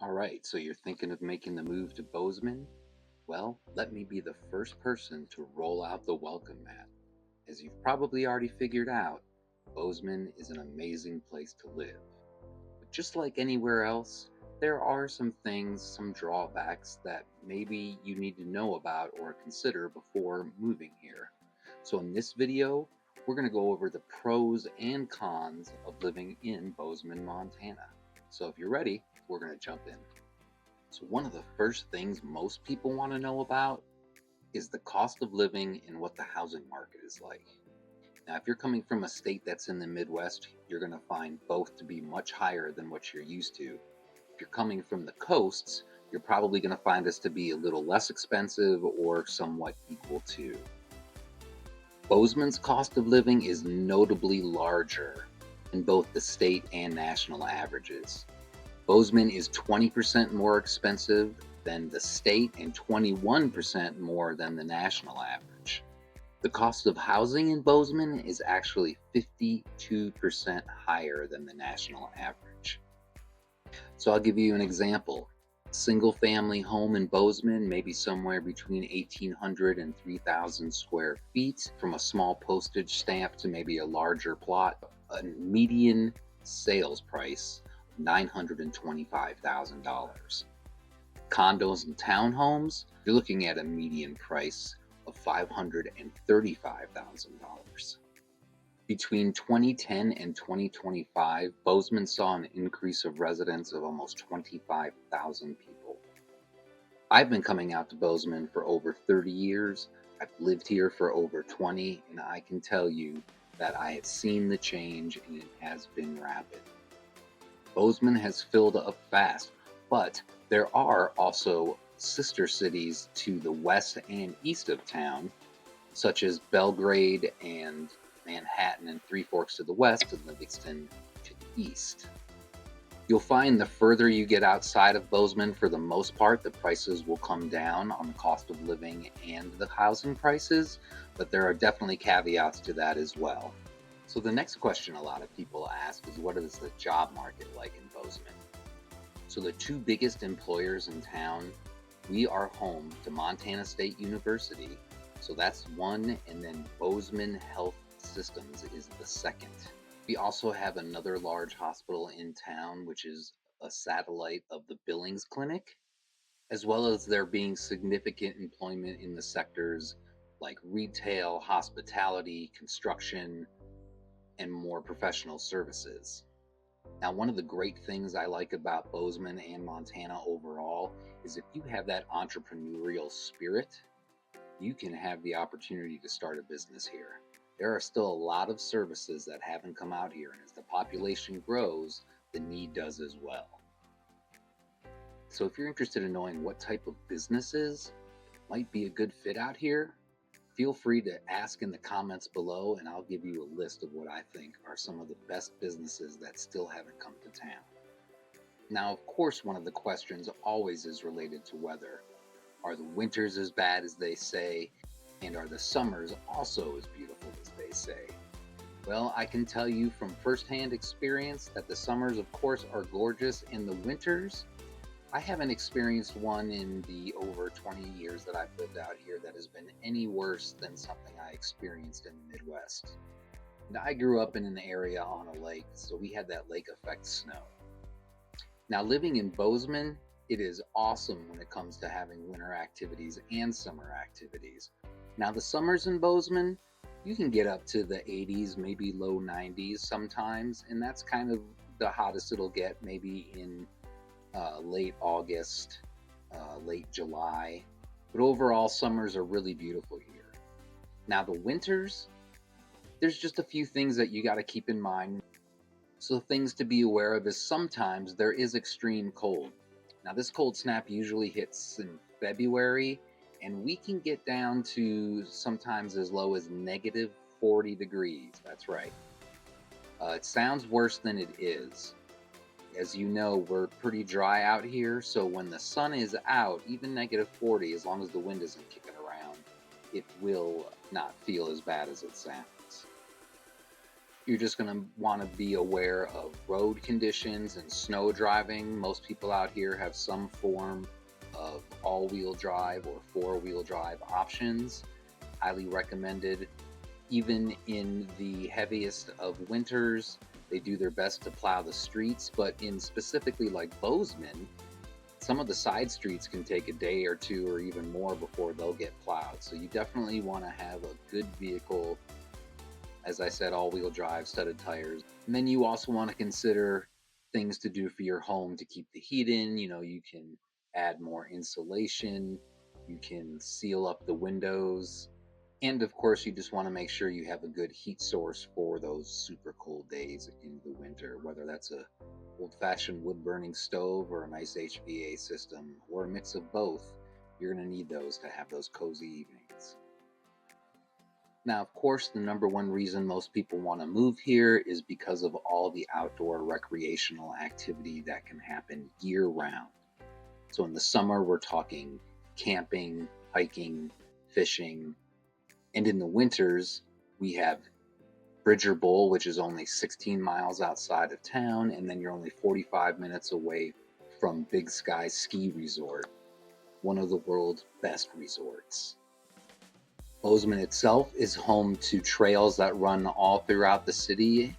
Alright, so you're thinking of making the move to Bozeman? Well, let me be the first person to roll out the welcome mat. As you've probably already figured out, Bozeman is an amazing place to live. But just like anywhere else, there are some things, some drawbacks that maybe you need to know about or consider before moving here. So in this video, we're going to go over the pros and cons of living in Bozeman, Montana. So if you're ready, we're going to jump in. So one of the first things most people want to know about is the cost of living and what the housing market is like. Now, if you're coming from a state that's in the Midwest, you're going to find both to be much higher than what you're used to. If you're coming from the coasts, you're probably going to find us to be a little less expensive or somewhat equal to. Bozeman's cost of living is notably larger than both the state and national averages. Bozeman is 20% more expensive than the state and 21% more than the national average. The cost of housing in Bozeman is actually 52% higher than the national average. So I'll give you an example. A single family home in Bozeman may be somewhere between 1,800 and 3,000 square feet, from a small postage stamp to maybe a larger plot. A median sales price $925,000. Condos and townhomes, you're looking at a median price of $535,000. Between 2010 and 2025, Bozeman saw an increase of residents of almost 25,000 people. I've been coming out to Bozeman for over 30 years. I've lived here for over 20, and I can tell you that I have seen the change, and it has been rapid. Bozeman has filled up fast, but there are also sister cities to the west and east of town, such as Belgrade and Manhattan and Three Forks to the west and Livingston to the east. You'll find the further you get outside of Bozeman, for the most part, the prices will come down on the cost of living and the housing prices, but there are definitely caveats to that as well. So the next question a lot of people ask is, what is the job market like in Bozeman? So the two biggest employers in town, we are home to Montana State University, so that's one, and then Bozeman Health Systems is the second. We also have another large hospital in town, which is a satellite of the Billings Clinic, as well as there being significant employment in the sectors like retail, hospitality, construction, and more professional services. Now, one of the great things I like about Bozeman and Montana overall is if you have that entrepreneurial spirit, you can have the opportunity to start a business here. There are still a lot of services that haven't come out here, and as the population grows, the need does as well. So if you're interested in knowing what type of businesses might be a good fit out here, feel free to ask in the comments below, and I'll give you a list of what I think are some of the best businesses that still haven't come to town. Now, of course, one of the questions always is related to weather. Are the winters as bad as they say? And are the summers also as beautiful as they say? Well, I can tell you from firsthand experience that the summers, of course, are gorgeous, and the winters, I haven't experienced one in the over 20 years that I've lived out here that has been any worse than something I experienced in the Midwest. And I grew up in an area on a lake, so we had that lake effect snow. Now, living in Bozeman, it is awesome when it comes to having winter activities and summer activities. Now, the summers in Bozeman, you can get up to the 80s, maybe low 90s sometimes, and that's kind of the hottest it'll get, maybe in late August, late July. But overall, summers are really beautiful here. Now, the winters, there's just a few things that you got to keep in mind. So things to be aware of is sometimes there is extreme cold. Now, this cold snap usually hits in February, and we can get down to sometimes as low as negative 40 degrees. That's right. It sounds worse than it is. As you know, we're pretty dry out here, so when the sun is out, even negative 40, as long as the wind isn't kicking around, it will not feel as bad as it sounds. You're just going to want to be aware of road conditions and snow driving. Most people out here have some form of all-wheel drive or four-wheel drive options. Highly recommended. Even in the heaviest of winters, they do their best to plow the streets, but in specifically like Bozeman, some of the side streets can take a day or two or even more before they'll get plowed. So you definitely want to have a good vehicle, as I said, all-wheel drive, studded tires. And then you also want to consider things to do for your home to keep the heat in. You can add more insulation, you can seal up the windows, and of course, you just want to make sure you have a good heat source for those super cold days in the winter, whether that's a old-fashioned wood-burning stove or a nice HVA system or a mix of both. You're going to need those to have those cozy evenings. Now, of course, the number one reason most people want to move here is because of all the outdoor recreational activity that can happen year-round. So in the summer, we're talking camping, hiking, fishing, and in the winters, we have Bridger Bowl, which is only 16 miles outside of town, and then you're only 45 minutes away from Big Sky Ski Resort, one of the world's best resorts. Bozeman itself is home to trails that run all throughout the city,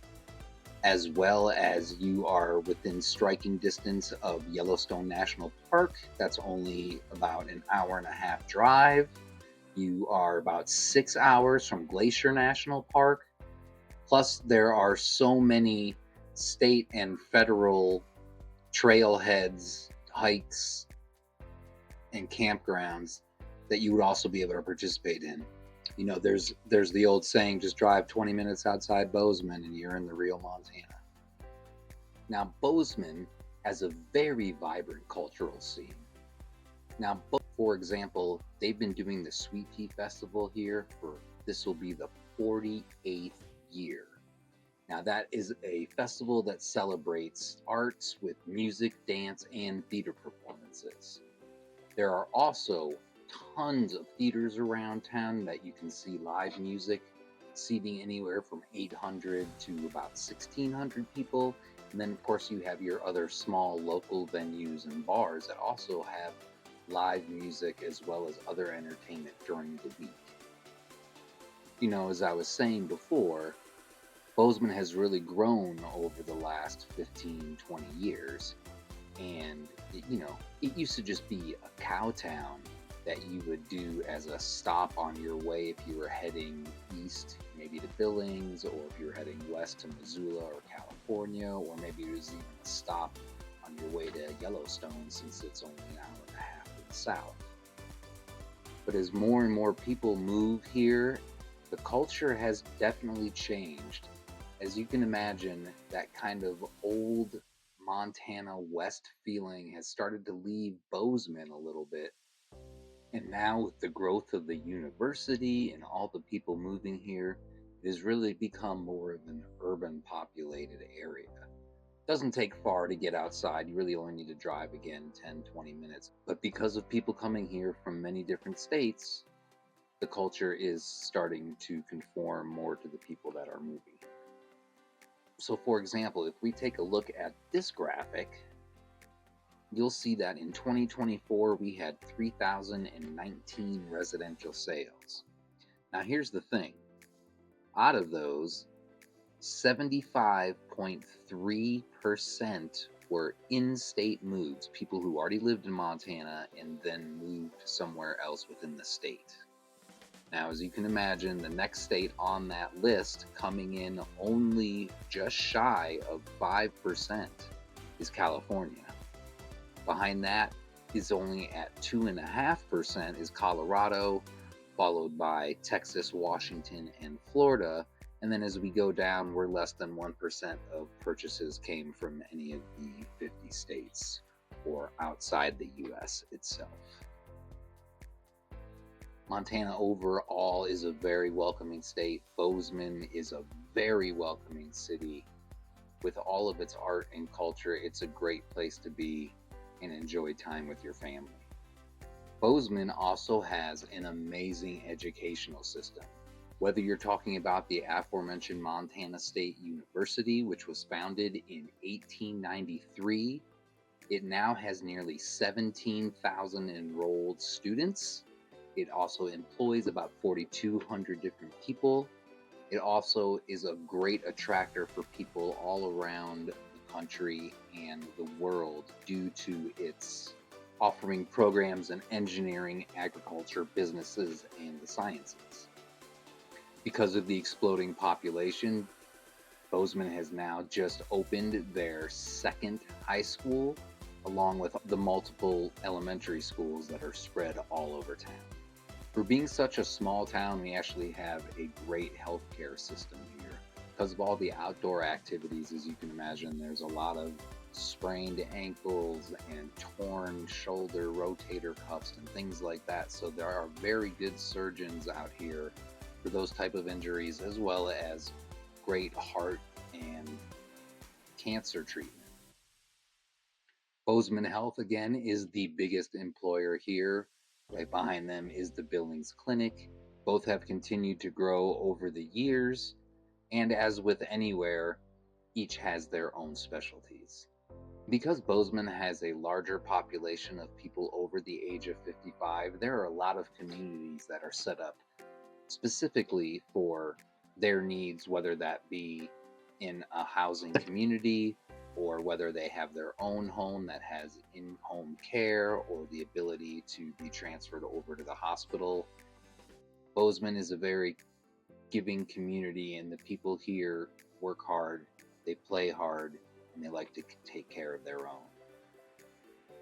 as well as you are within striking distance of Yellowstone National Park. That's only about an hour and a half drive. You are about 6 hours from Glacier National Park. Plus, there are so many state and federal trailheads, hikes, and campgrounds that you would also be able to participate in. There's the old saying, just drive 20 minutes outside Bozeman and you're in the real Montana. Now, Bozeman has a very vibrant cultural scene. Now, for example, they've been doing the Sweet Tea Festival here this will be the 48th year. Now, that is a festival that celebrates arts with music, dance, and theater performances. There are also tons of theaters around town that you can see live music, seating anywhere from 800 to about 1,600 people. And then, of course, you have your other small local venues and bars that also have live music as well as other entertainment during the week. As I was saying before, Bozeman has really grown over the last 15, 20 years. And, it used to just be a cow town that you would do as a stop on your way if you were heading east, maybe to Billings, or if you were heading west to Missoula or California, or maybe it was even a stop on your way to Yellowstone since it's only an hour and a half to the south. But as more and more people move here, the culture has definitely changed. As you can imagine, that kind of old Montana West feeling has started to leave Bozeman a little bit. And now with the growth of the university and all the people moving here, it has really become more of an urban populated area. It doesn't take far to get outside. You really only need to drive again 10, 20 minutes. But because of people coming here from many different states, the culture is starting to conform more to the people that are moving. So for example, if we take a look at this graphic, you'll see that in 2024, we had 3,019 residential sales. Now here's the thing. Out of those, 75.3% were in-state moves, people who already lived in Montana and then moved somewhere else within the state. Now, as you can imagine, the next state on that list, coming in only just shy of 5%, is California. Behind that is only at 2.5% is Colorado, followed by Texas, Washington, and Florida. And then as we go down, we're less than 1% of purchases came from any of the 50 states or outside the U.S. itself. Montana overall is a very welcoming state. Bozeman is a very welcoming city. With all of its art and culture, it's a great place to be and enjoy time with your family. Bozeman also has an amazing educational system. Whether you're talking about the aforementioned Montana State University, which was founded in 1893, it now has nearly 17,000 enrolled students. It also employs about 4,200 different people. It also is a great attractor for people all around the country and the world due to its offering programs in engineering, agriculture, businesses, and the sciences. Because of the exploding population, Bozeman has now just opened their second high school, along with the multiple elementary schools that are spread all over town. For being such a small town, we actually have a great healthcare system here. Because of all the outdoor activities, as you can imagine, there's a lot of sprained ankles and torn shoulder rotator cuffs and things like that. So there are very good surgeons out here for those type of injuries, as well as great heart and cancer treatment. Bozeman Health, again, is the biggest employer here. Right behind them is the Billings Clinic. Both have continued to grow over the years, and as with anywhere, each has their own specialties. Because Bozeman has a larger population of people over the age of 55, there are a lot of communities that are set up specifically for their needs, whether that be in a housing community or whether they have their own home that has in-home care or the ability to be transferred over to the hospital. Bozeman is a very giving community, and the people here work hard, they play hard, and they like to take care of their own.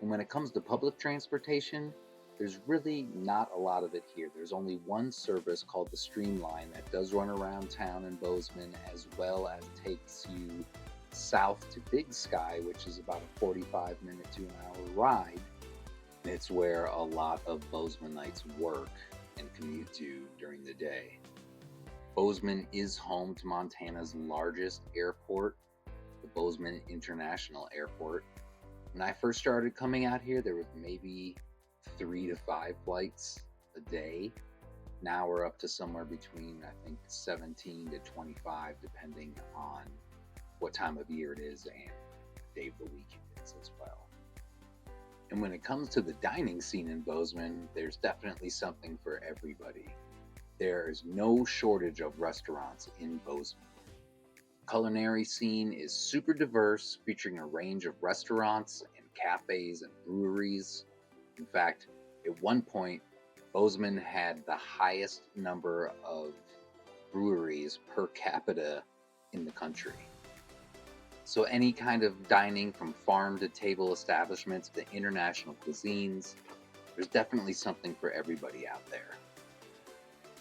And when it comes to public transportation, there's really not a lot of it here. There's only one service called the Streamline that does run around town in Bozeman, as well as takes you south to Big Sky, which is about a 45-minute to an hour ride. It's where a lot of Bozemanites work and commute to during the day. Bozeman is home to Montana's largest airport, the Bozeman International Airport. When I first started coming out here, there was maybe 3 to 5 flights a day. Now we're up to somewhere between, I think, 17 to 25, depending on what time of year it is and day of the week it is as well. And when it comes to the dining scene in Bozeman, there's definitely something for everybody. There is no shortage of restaurants in Bozeman. The culinary scene is super diverse, featuring a range of restaurants and cafes and breweries. In fact, at one point, Bozeman had the highest number of breweries per capita in the country. So any kind of dining, from farm to table establishments to international cuisines, there's definitely something for everybody out there.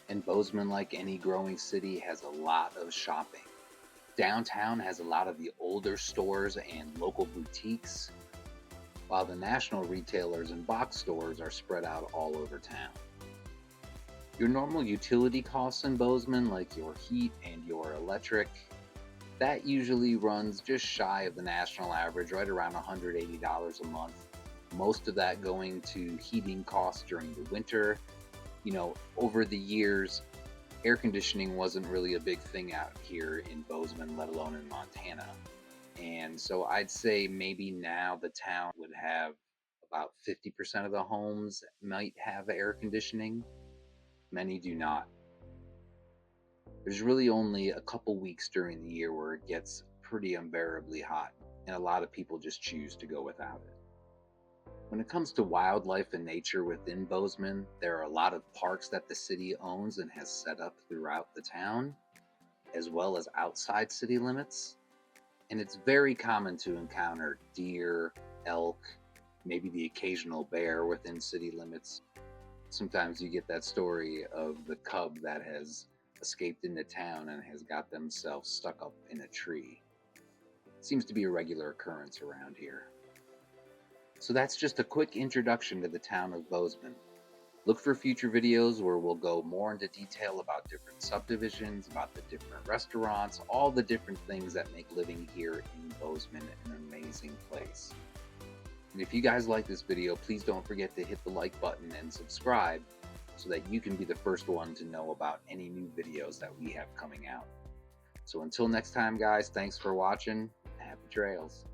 And Bozeman, like any growing city, has a lot of shopping. Downtown has a lot of the older stores and local boutiques, while the national retailers and box stores are spread out all over town. Your normal utility costs in Bozeman, like your heat and your electric, that usually runs just shy of the national average, right around $180 a month. Most of that going to heating costs during the winter. You know, over the years, air conditioning wasn't really a big thing out here in Bozeman, let alone in Montana. And so I'd say maybe now the town would have about 50% of the homes might have air conditioning. Many do not. There's really only a couple weeks during the year where it gets pretty unbearably hot, and a lot of people just choose to go without it. When it comes to wildlife and nature within Bozeman, there are a lot of parks that the city owns and has set up throughout the town, as well as outside city limits. And it's very common to encounter deer, elk, maybe the occasional bear within city limits. Sometimes you get that story of the cub that has escaped into town and has got themselves stuck up in a tree. Seems to be a regular occurrence around here. So that's just a quick introduction to the town of Bozeman. Look for future videos where we'll go more into detail about different subdivisions, about the different restaurants, all the different things that make living here in Bozeman an amazing place. And if you guys like this video, please don't forget to hit the like button and subscribe. so that you can be the first one to know about any new videos that we have coming out. So until next time, guys, thanks for watching. Happy trails.